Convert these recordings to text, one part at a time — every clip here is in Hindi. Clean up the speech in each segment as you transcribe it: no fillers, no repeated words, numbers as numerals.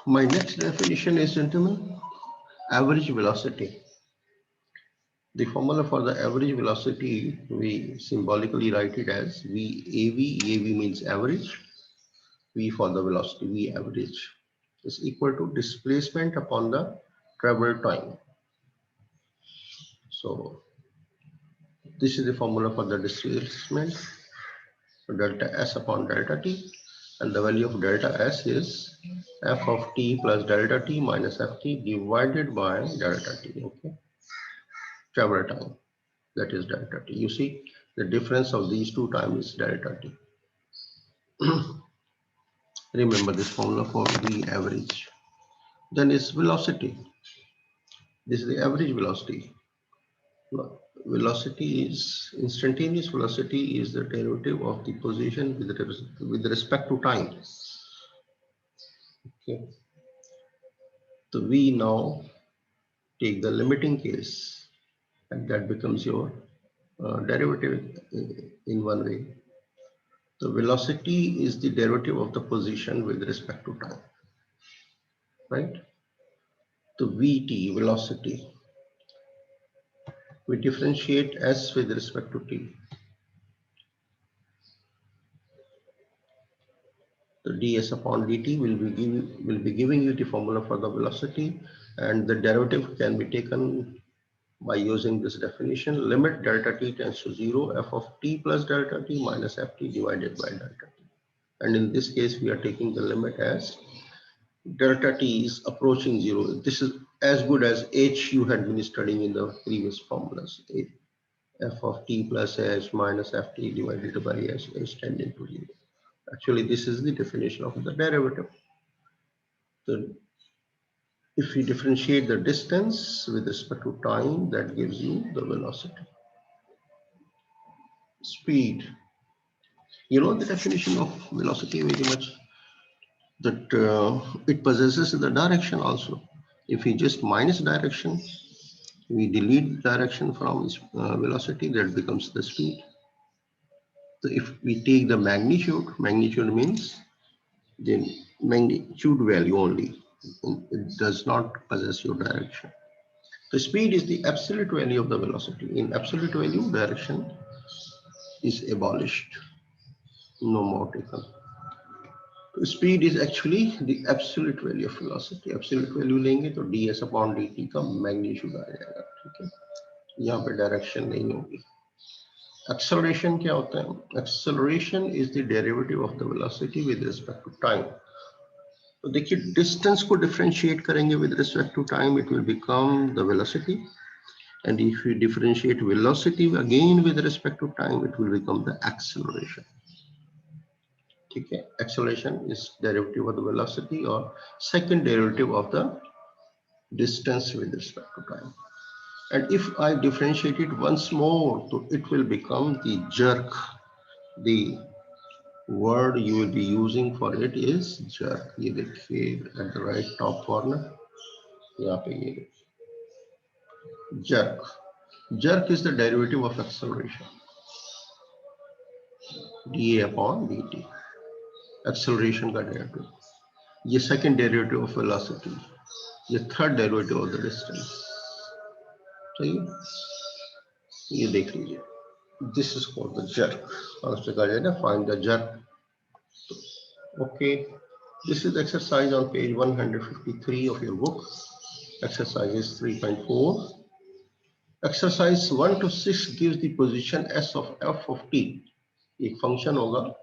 My next definition is, gentlemen, average velocity. The formula for the average velocity, we symbolically write it as VAV. AV means average. V for the velocity, V average, is equal to displacement upon the travel time. So this is the formula for the displacement, delta S upon delta T, and the value of delta S is F of T plus delta T minus Ft divided by delta T, okay? Travel time, that is delta T. You see, the difference of these two times is delta T. Remember this formula for V average. Then is velocity. This is the average velocity. Velocity is instantaneous velocity is the derivative of the position with respect to time. Okay. So we now take the limiting case, and that becomes your derivative in one way. The velocity is the derivative of the position with respect to time, right? The Vt, velocity, we differentiate S with respect to t. The ds upon dt will be giving you the formula for the velocity, and the derivative can be taken by using this definition. Limit delta t tends to 0, f of t plus delta t minus ft divided by delta t. And in this case, we are taking the limit as delta t is approaching 0. This is as good as h you had been studying in the previous formulas. F of t plus h minus ft divided by h tending to 0. Actually, this is the definition of the derivative. So if we differentiate the distance with respect to time, that gives you the velocity. Speed. You know the definition of velocity very much, that it possesses the direction also. If we just minus direction, we delete direction from velocity, that becomes the speed. So if we take the magnitude means the magnitude value only. It does not possess your direction. The speed is the absolute value of the velocity. In absolute value, direction is abolished, no more taken. So speed is actually the absolute value of velocity. Absolute value लेंगे तो ds upon dt का magnitude आ जाएगा, ठीक है? यहाँ पे direction नहीं होगी. Acceleration क्या होता है? Acceleration is the derivative of the velocity with respect to time. तो देखिए distance को differentiate करेंगे with respect to time, it will become the velocity. And if we differentiate velocity again with respect to time, it will become the acceleration. Okay, acceleration is derivative of the velocity or second derivative of the distance with respect to time. And if I differentiate it once more, so it will become the jerk. The word you will be using for it is jerk. ये देखिए at the right top corner, यहाँ पे ये jerk. Jerk is the derivative of acceleration, dA upon dt. Acceleration का derivative. ये second derivative of velocity. ये third derivative of the distance. सही है? ये देख लीजिए. This is called the jerk. और उससे कहा जाए ना find the jerk. Okay. This is exercise on page 153 of your book. Exercise 3.4. Exercise 1 to 6 gives the position s of f of t. एक function होगा.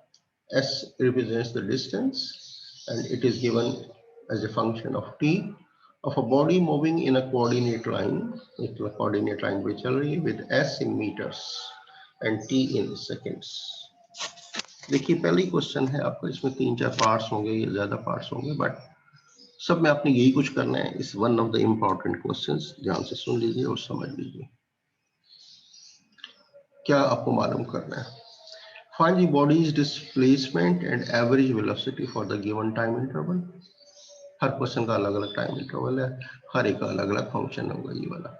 S represents the distance, and it is given as a function of t of a body moving in a coordinate line. एक coordinate line पे चल रही है with s in meters and t in seconds. देखिए पहली क्वेश्चन है आपका, इसमें 3-4 पार्ट्स होंगे या ज्यादा पार्ट्स होंगे, बट सब में आपने यही कुछ करना है. इस one of the important questions, ध्यान से सुन लीजिए और समझ लीजिए. क्या आपको मालूम करना है? Find the body's displacement and average velocity for the given time interval. Her question का अलग अलग टाइम इंटरवल है, हर एक का अलग अलग फंक्शन होगा. ये वाला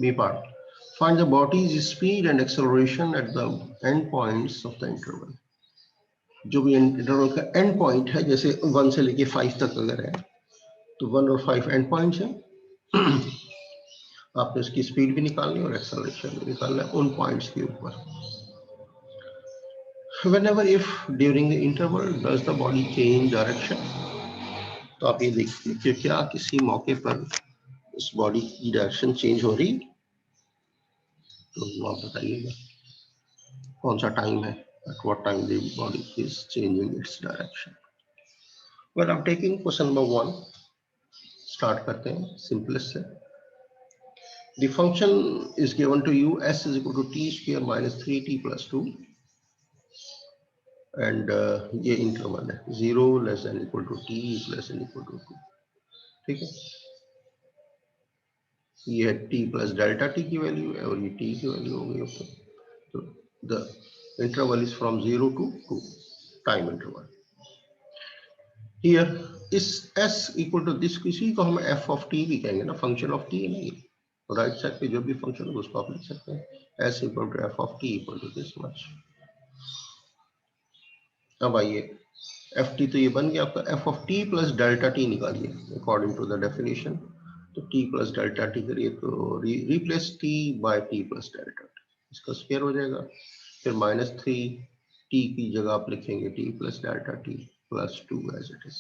B part. Find the body's speed and acceleration at the end points of the interval. जो भी इंटरवल का एंड पॉइंट है, जैसे 1 से लेके 5 तक अगर है तो 1 और 5 एंड पॉइंट्स हैं। आपने उसकी स्पीड भी निकालनी और एक्सेलरेशन भी निकालना है उन पॉइंट्स के ऊपर। Whenever if during the interval does the body change direction, तो आप ये देखिए कि क्या किसी मौके पर उस बॉडी की डायरेक्शन चेंज हो रही, तो आप बताइएगा कौन सा टाइम है, at what time the body is changing its direction. Well, I'm taking question number 1. Start करते हैं सिंपलेस्ट से। The function is given to you s is equal to t square minus 3t plus 2 and ये इंटरवल है 0 less than equal to t less than equal to 2। ठीक है, ये है t प्लस डेल्टा t की वैल्यू है और ये t की वैल्यू हो गई ऊपर। तो the interval is from 0 to 2 time interval. Here इस s इक्वल टू दिस, किसी को हम f ऑफ t भी कहेंगे ना, फंक्शन ऑफ t नहीं, राइट साइड पे जो भी फंक्शन है उसको आप लिख सकते हैं s equal to f of t equal to this much. अब आइए एफ टी, तो ये बन गया आपका F of T plus delta T निकालिए अकॉर्डिंग टू द डेफिनेशन। तो टी प्लस डेल्टा टी करिए तो replace T by T plus delta T, इसका स्क्वायर हो जाएगा। फिर माइनस 3 टी की जगह आप लिखेंगे T plus delta T plus 2 as it is.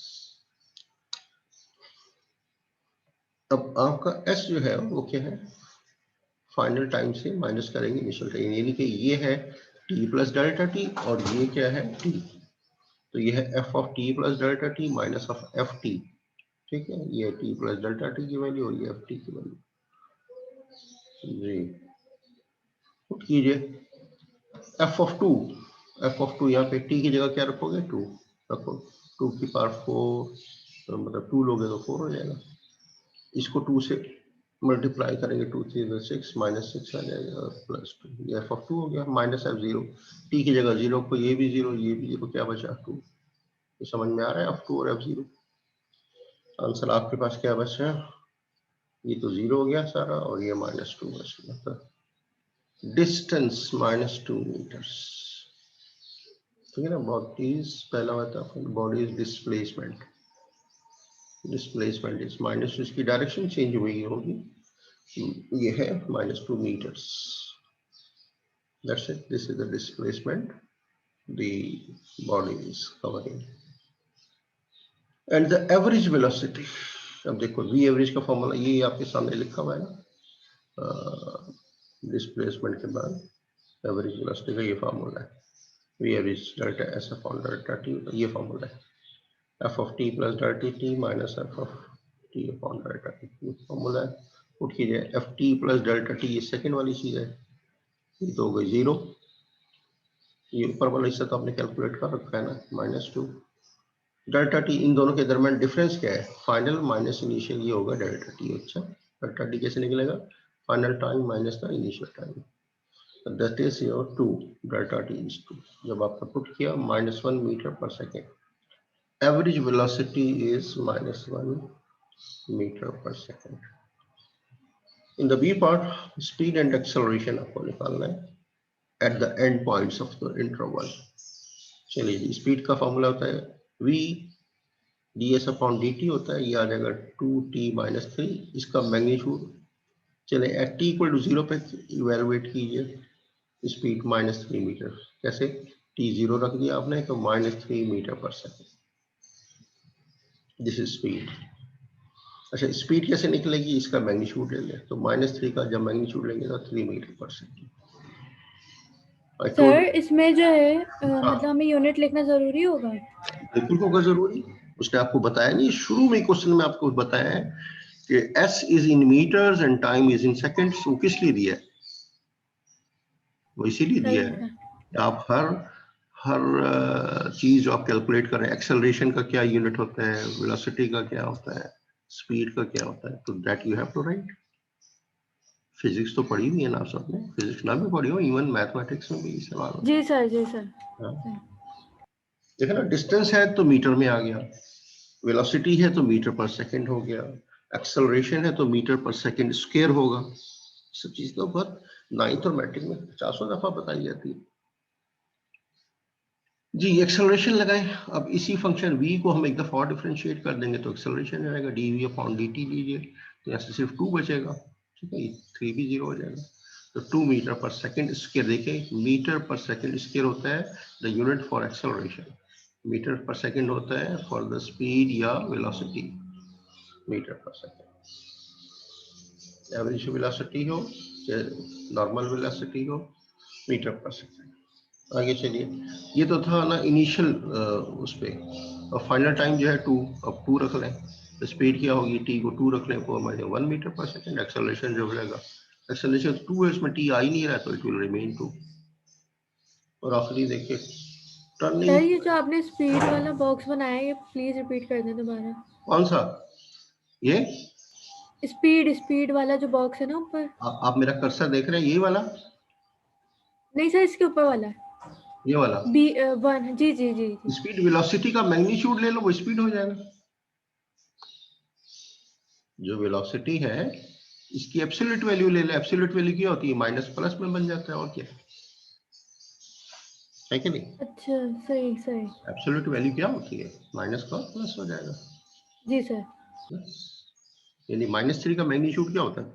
अब आपका एस जो है वो क्या है, फाइनल टाइम से माइनस करेंगे इनिशियल टाइम, यानी कि ये है टी प्लस डेल्टा टी और ये क्या है टी, तो ये है F of T plus delta T minus of F T. ठीक है, ये टी प्लस डेल्टा टी की वैल्यू और ये एफ टी की वैल्यू जी। पुट कीजिए एफ ऑफ टू यहाँ पे टी की जगह क्या रखोगे 2 रखो, 2 की पावर 4, तो मतलब 2 लोगे तो 4 हो जाएगा। इसको 2 से मल्टीप्लाई करेंगे 2 3 6 माइनस 6 आ जाएगा और प्लस 2, ये एफ ऑफ 2 हो गया माइनस एफ 0, टी की जगह 0 को, ये भी 0 ये भी 0, क्या बचा 2। ये समझ में आ रहा है एफ 2 और एफ 0। आंसर आपके पास क्या बचा, ये तो 0 हो गया सारा और ये माइनस 2 बच गया। Distance minus 2 metres. ठीक है ना, बॉडी इज पहला होता है body is displacement, displacement is minus, इसकी डायरेक्शन चेंज हुई होगी, ये है minus 2 metres. That's it, this is the displacement the body is covering and the average velocity. अब देखो वी एवरेज का फॉर्मूला ये आपके सामने लिखा हुआ है ना, डिस्प्लेसमेंट के बाद एवरेज वेलोसिटी का ये फार्मूला है, V average delta S upon delta T, ये फार्मूला है F of T plus delta T minus F of T upon delta T, formula है। पुट कीजिए F T plus delta T, ये सेकेंड वाली चीज है, ये तो हो गई 0, ये ऊपर वाला हिस्सा तो आपने कैलकुलेट कर रखा है ना माइनस 2 डेल्टा टी, इन दोनों के दरमियान डिफरेंस क्या है, फाइनल माइनस इनिशियल, ये होगा डेल्टा टी। अच्छा, डेल्टा टी कैसे निकलेगा, final time minus the initial time, that is your 2, delta t is 2। जब आपने पुट किया -1 meter per second, average velocity is -1 meter per second. In the B part speed and acceleration आपको निकालना है at the end points of the interval. चलिए जी, स्पीड का फॉर्मूला होता है v ds अपॉन dt होता है, ये आ जाएगा 2t माइनस 3, इसका मैग्नीट्यूड। चले एट t इक्वल टू 0 पे इवेलुएट कीजिए स्पीड -3 मीटर, कैसे, टी 0 रख दिया आपने तो -3 metre per second, this is speed. अच्छा, स्पीड कैसे निकलेगी, इसका मैग्नीट्यूड ले लें, तो -3 का जब मैग्नीट्यूड लेंगे तो 3 मीटर पर सेकेंड। सर इसमें जो है हाँ, मतलब हमें यूनिट लिखना जरूरी होगा? बिल्कुल होगा जरूरी, उसने आपको बताया नहीं, शुरू में क्वेश्चन में आपको बताया है कि s is in metres and time is in seconds, वो किस लिए दिया है, वो इसीलिए दिया सही है है। कि आप हर चीज जो आप कैलकुलेट करें, एक्सेलरेशन का क्या यूनिट होता है, वेलोसिटी का क्या होता है, स्पीड का क्या होता है, तो that you have to write. Physics तो पढ़ी हुई है ना सबने, फिजिक्स ना भी पढ़ी हो, इवन मैथमेटिक्स में भी सवाल होता जी सर, जी सर। है। देखो ना, डिस्टेंस है तो मीटर में आ गया, वेलोसिटी है तो मीटर पर सेकंड हो गया, एक्सेलरेशन है तो मीटर पर सेकंड स्क्वायर होगा। सब चीज तो बहुत 9th और मैट्रिक में 50 दफा बताई जाती है। जी एक्सेलरेशन लगाएं। अब इसी फंक्शन v को हम एक दफा और डिफरेंशिएट कर देंगे तो एक्सेलरेशन आएगा dv/dt लीजिए तो यहाँ से सिर्फ 2 बचेगा, ठीक है, 3 भी 0 हो जाएगा। तो 2 मीटर पर सेकंड स्क्वायर, देखें मीटर पर सेकंड स्क्वायर होता है the unit for acceleration, metre per second होता है फॉर द स्पीड या velocity, metre per second, average velocity हो या नॉर्मल वेलोसिटी हो, मीटर पर सेकंड। आगे चलिए, ये तो था ना इनिशियल उस पे, और फाइनल टाइम जो है 2, अब 2 रख लें तो स्पीड क्या होगी, टी को 2 रख लें, 4 - 1 मीटर पर सेकंड, एक्सेलरेशन जो रहेगा, एक्सेलरेशन 2 है, इसमें टी आ ही नहीं रहा तो इट विल रिमेन 2। और आखिरी देखिए टर्निंग, सर ये जो आपने स्पीड वाला बॉक्स बनाया है ये प्लीज रिपीट कर दें दोबारा। कौन सा, ये स्पीड स्पीड वाला जो बॉक्स है ना ऊपर। आप मेरा कर्सर देख रहे हैं, ये वाला, नहीं सर इसके ऊपर वाला ये वाला B1, जी जी जी जी। स्पीड वेलोसिटी का मैग्नीट्यूड ले लो, वो स्पीड हो जाएगा। जो वेलोसिटी है इसकी एब्सोल्यूट वैल्यू ले ले, एब्सोल्यूट वैल्यू क्या होती है, माइनस प्लस में बन जाता है, और क्या है कि नहीं, अच्छा सही सही। एब्सोल्यूट वैल्यू क्या होती है, माइनस का प्लस हो जाएगा, जी सर। यानी -3 का मैग्नीट्यूड क्या होता है,